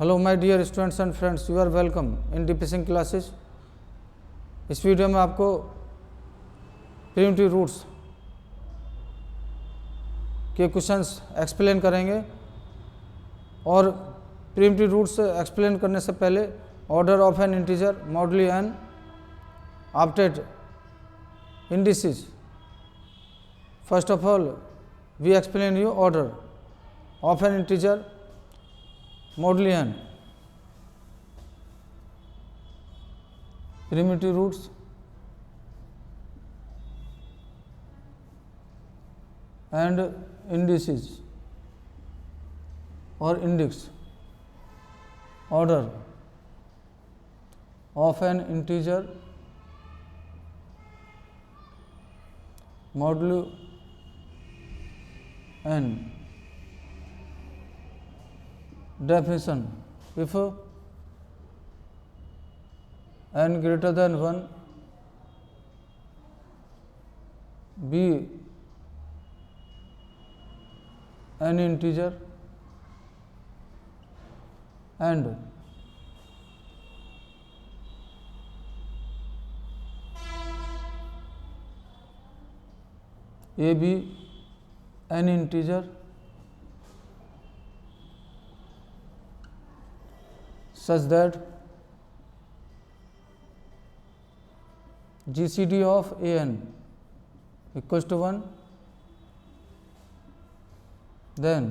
Hello my dear students and friends, you are welcome in DP Singh classes. इस video में आपको primitive roots के questions explain करेंगे और प्रिमिटिव रूट्स एक्सप्लेन करने से पहले order of an integer modulo n after indices. First of all, we explain you order of an integer moduli n. Primitive roots and indices or index. Order of an integer modulo n. Definition: if n greater than 1 be an integer and a be an integer such that GCD of an equals to 1, then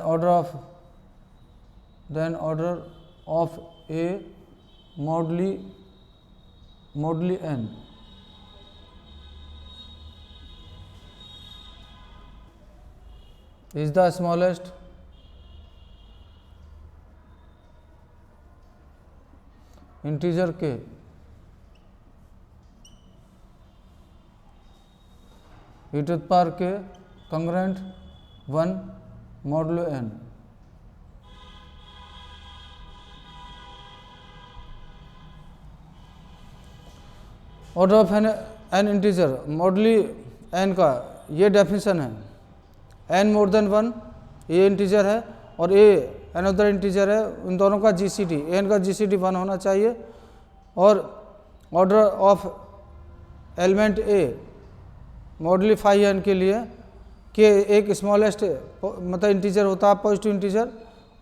order of a moduli n is the smallest integer k e to the power k congruent 1 modulo n. Order of an integer modulo n का ये definition है। N more than 1 ये integer है और a another integer है, उन दोनों का जीसीडी एन का जीसीडी 1 होना चाहिए। और order of element a modulo n के लिए के एक स्मॉलेस्ट मतलब इंटीजर होता है पॉजिटिव इंटीजर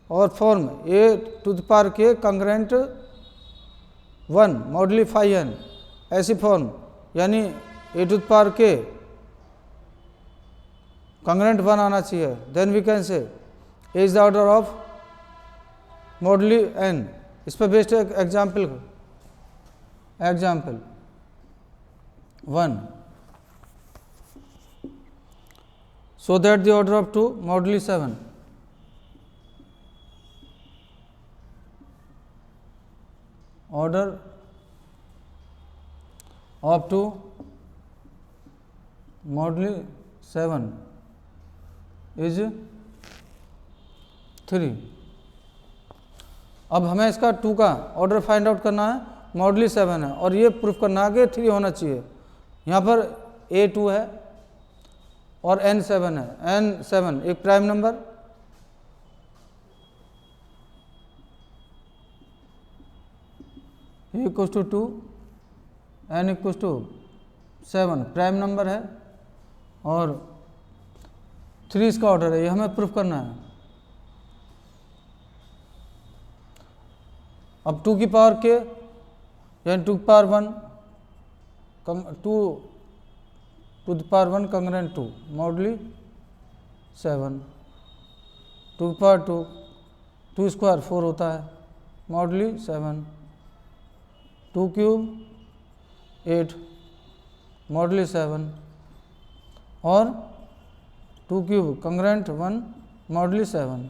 और form a to the power k congruent 1 modulo n ऐसी फॉर्म, यानी a to the power k congruent 1 आना चाहिए। Then we can say a is the order of modulo n. इस पर based example 1 so that the order of 2 moduli 7 order of 2 moduli 7 is 3। अब हमें इसका 2 का ऑर्डर फाइंड आउट करना है, मॉडुली 7 है और ये प्रूफ करना है कि 3 होना चाहिए। यहाँ पर A2 है और N7 है। N7 एक prime number, A equals to 2 n equals to 7 prime number है और 3 इसका ऑर्डर है। ये हमें प्रूफ करना है। अब 2 की पावर के यानी 2 की power 1 2 to the power 1 congruent 2 modulo 7 2 की पावर 2 स्क्वायर 4 होता है मॉडुली 7 2 क्यूब 8 मॉडुली 7 और 2 क्यूब कंग्रेंट 1 मॉडुली 7।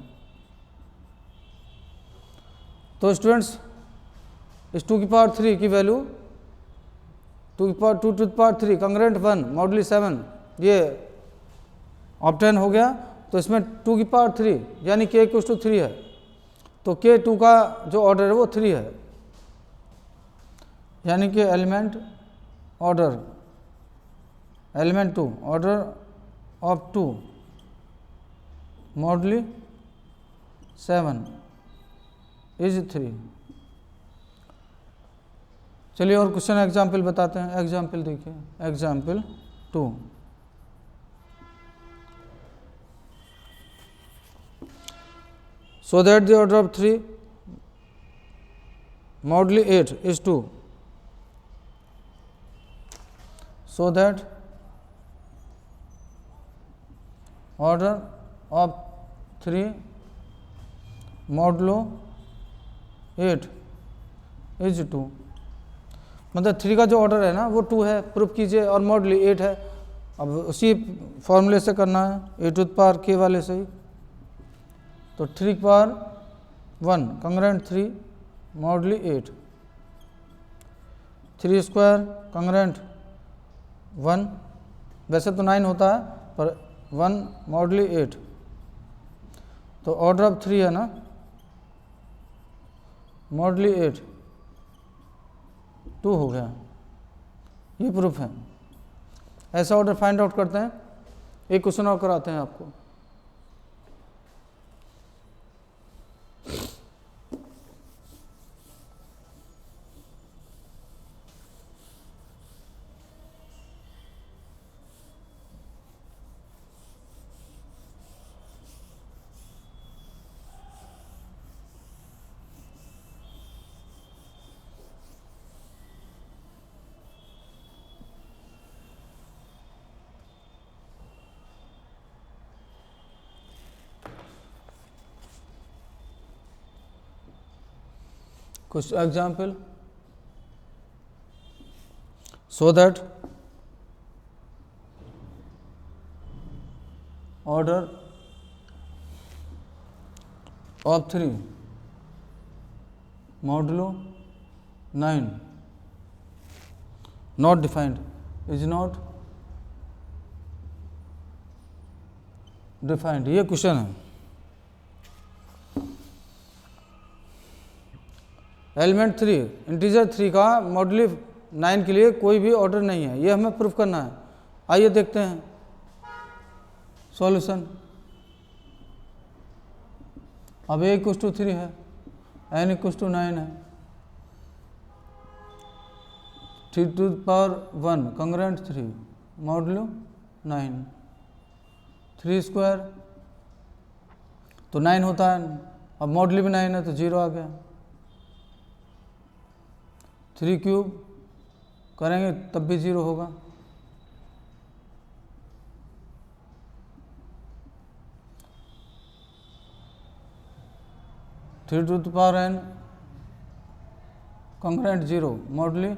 तो स्टूडेंट्स इस 2 की पावर 3 की वैल्यू 2 की power 2 to the power 3 congruent 1 modulo 7 ये ऑब्टेन हो गया। तो इसमें 2 की पावर 3 यानी k इक्वल्स टू 3 है, तो k2 का जो ऑर्डर है वो 3 है, यानी कि element order element 2 order of 2 मॉडली 7 is 3। चलिए और क्वेश्चन एग्जाम्पल बताते हैं। एग्जाम्पल देखिए, example 2। So that the order of 3 moduli 8 is 2. So that order of 3 modulo 8 is 2। मतलब 3 का जो ऑर्डर है ना वो 2 है, प्रूफ कीजिए, और मॉडली 8 है। अब उसी फॉर्मूले से करना है, ए टू द पावर के वाले से ही। तो 3 की पावर 1 कंग्रेंट 3 मॉडली 8, 3 स्क्वायर कंग्रेंट 1, वैसे तो 9 होता है पर 1 मॉडली 8। तो ऑर्डर ऑफ 3 है ना, मॉडली 8 2 हो गया, ये प्रूफ है। ऐसा ऑर्डर फाइंड आउट करते हैं। एक क्वेश्चन और कराते हैं आपको। कुछ example, so that order of 3 modulo 9 not defined is not defined, ये क्वेश्चन है। एलिमेंट 3 इंटीजर 3 का मॉडुली 9 के लिए कोई भी ऑर्डर नहीं है, ये हमें प्रूफ करना है। आइए देखते हैं सॉल्यूशन। अब a इक्वल टू 3 है, n इक्वल टू 9 है, 3 to the power 1 congruent 3 modulo 9, 3 square तो 9 होता है। अब मॉडुली भी 9 है तो 0 आ गया। 3 क्यूब करेंगे तब भी 0 होगा। Three to the power n congruent 0 modulo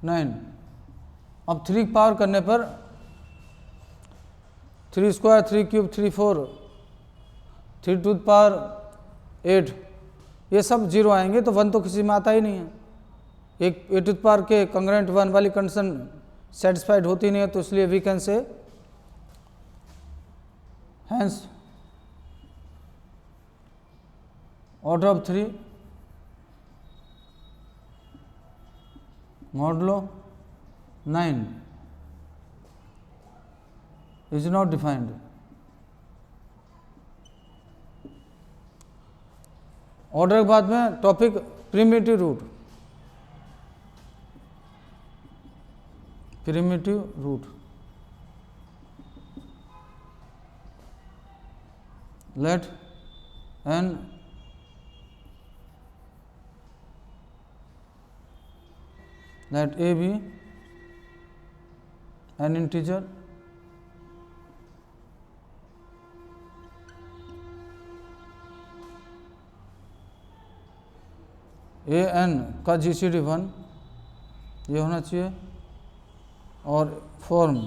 9। अब 3 की पावर करने पर 3 square 3 cube 3 4, 3 to the power 8, ये सब 0 आएंगे तो 1 तो किसी में आता ही नहीं है। एक a to the power k congruent 1 वाली कंडीशन सेटिस्फाइड होती नहीं है, तो इसलिए we can say hence order of 3 modulo 9 is not defined. Order के बाद में topic primitive root. Primitive root let n let a be an integer a n का GCD 1 ये होना चाहिए, और form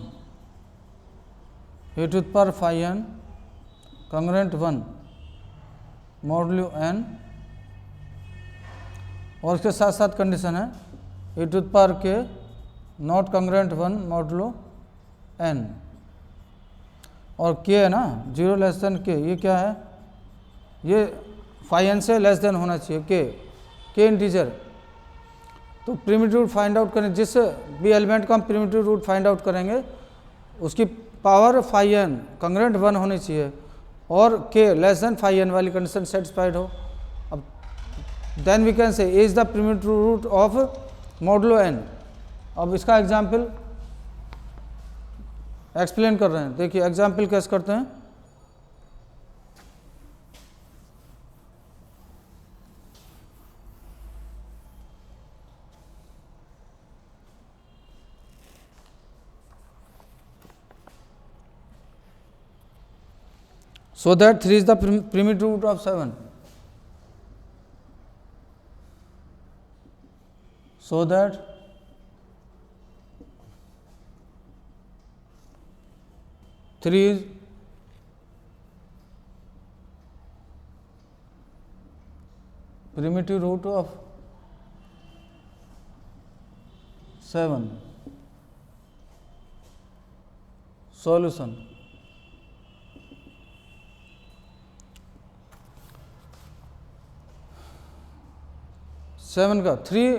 a to the power 5n congruent 1 modulo n, और इसके साथ साथ कंडीशन है a to the power k not congruent 1 modulo n, और के है ना 0 लेस देन के, ये क्या है, ये 5n से लेस देन होना चाहिए के इंटीजर। तो प्रिमिटिव रूट फाइंड आउट करें, जिस भी एलिमेंट का हम प्रिमिटिव रूट फाइंड आउट करेंगे उसकी पावर 5n कंग्रेंट 1 होनी चाहिए, और के लेस देन 5n वाली कंडीशन सेटिस्फाइड हो। अब then we can say a is the primitive root of modulo n। अब इसका एग्जाम्पल एक्सप्लेन कर रहे हैं। देखिए एग्जाम्पल कैसे करते हैं। So that 3 is the primitive root of 7. So that three is primitive root of 7. Solution. Seven का 3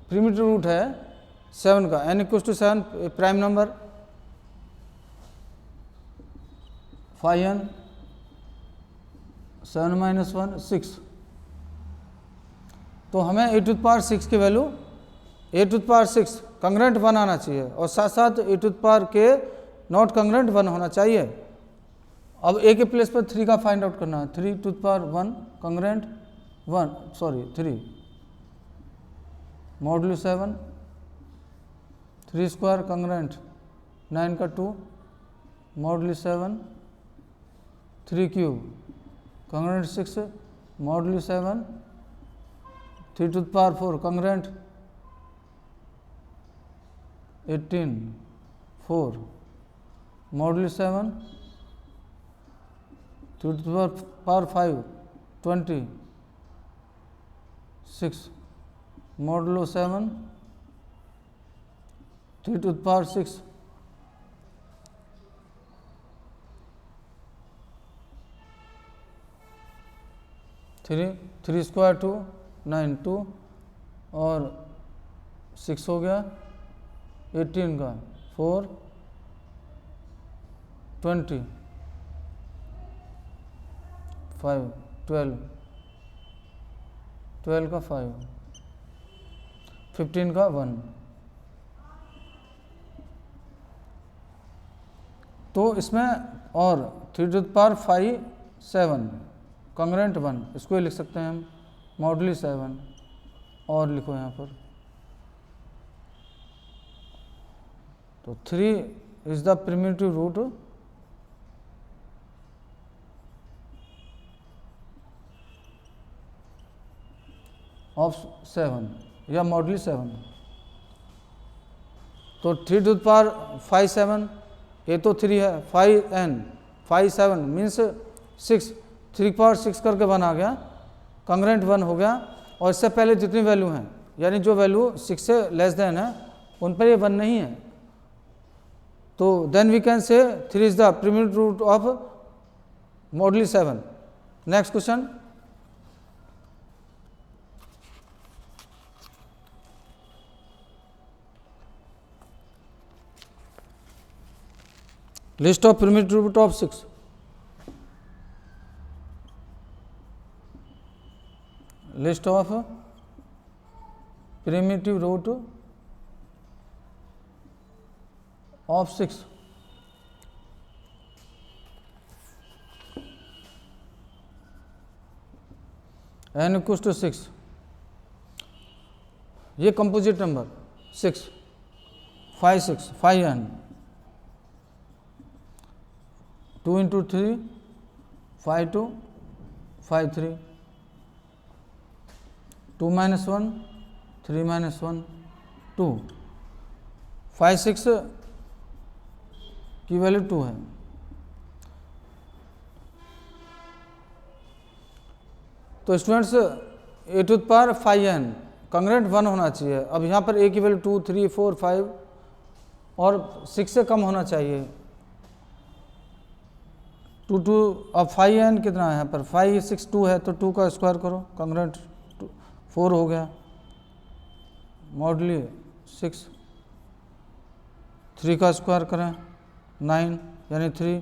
प्रिमिटिव रूट है 7 का। n equal to 7 prime number 5n 7 minus 1 6। तो हमें a टू द पावर 6 की value a to the power 6 congruent 1 आना चाहिए और साथ साथ a to the power k not congruent 1 होना चाहिए। अब a के प्लेस पर 3 का फाइंड आउट करना है। 3 to the power 1 congruent 3 modulo 7 3 square congruent 9 का 2 modulo 7 3 cube congruent 6 modulo 7 3 to the power 4 congruent 18 4 modulo 7 3 to the power 5 20 6 modulo 7 3 to the power 6 3 square 2 9 2 और 6 हो गया 18 का 4 20 5 12 का 5 15 का 1। तो इसमें और 3 टू द पावर 5 7 कंग्रेंट 1 इसको लिख सकते हैं हम मॉडुलो 7 और लिखो यहाँ पर। तो 3 is the primitive root of 7 या मॉडुलो 7। तो 3 टू द पावर 5 7 ये तो 3 है 5n 5 7 मीन्स 6 3 पावर 6 करके 1 आ गया कंग्रेंट 1 हो गया। और इससे पहले जितनी वैल्यू हैं यानी जो वैल्यू 6 से लेस देन है उन पर ये 1 नहीं है। तो then we can say 3 is the primitive root of modulo 7। Next question. List of primitive root of 6. List of primitive root of 6. n equals to 6। ये composite number 6 5 6 5n 2 into 3 5 2 5 3 2 minus 1 3 minus 1 2 5 6 की value 2 है। तो students a to the power 5n congruent 1 होना चाहिए। अब यहाँ पर ए की वैल्यू 2 3 4 5 और 6 से कम होना चाहिए। 2 2 अब 5n कितना है यहाँ पर 5 6 2 है तो 2 का स्क्वायर करो कंग्रेंट 4 हो गया मॉडुलो 6 3 का स्क्वायर करें 9 यानी 3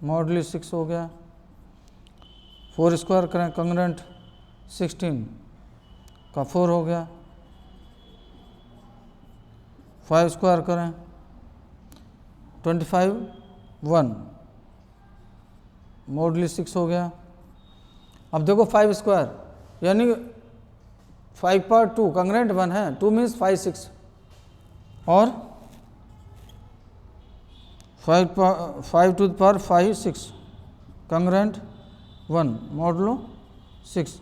मॉडली 6 हो गया। 4 स्क्वायर करें कंग्रेंट 16 का 4 हो गया। 5 स्क्वायर करें 25 1 मॉडली 6 हो गया। अब देखो 5 स्क्वायर यानी 5 पर 2 कंग्रेंट 1 है, 2 मीन्स 5 6 और 5 to the power 5 6 congruent 1 modulo 6।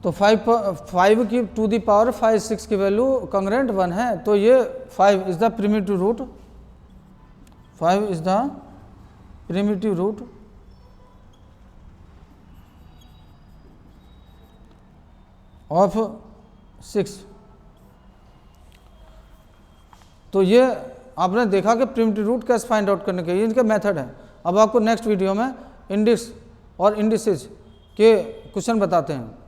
तो 5 की टू दी पावर 5 6 की वैल्यू कंग्रेंट 1 है, तो ये 5 is the primitive root, 5 is the primitive root of 6। तो ये आपने देखा कि प्रिमिटिव रूट कैसे फाइंड आउट करने के ये इनके मेथड है। अब आपको नेक्स्ट वीडियो में इंडिक्स और इंडिसेस के क्वेश्चन बताते हैं।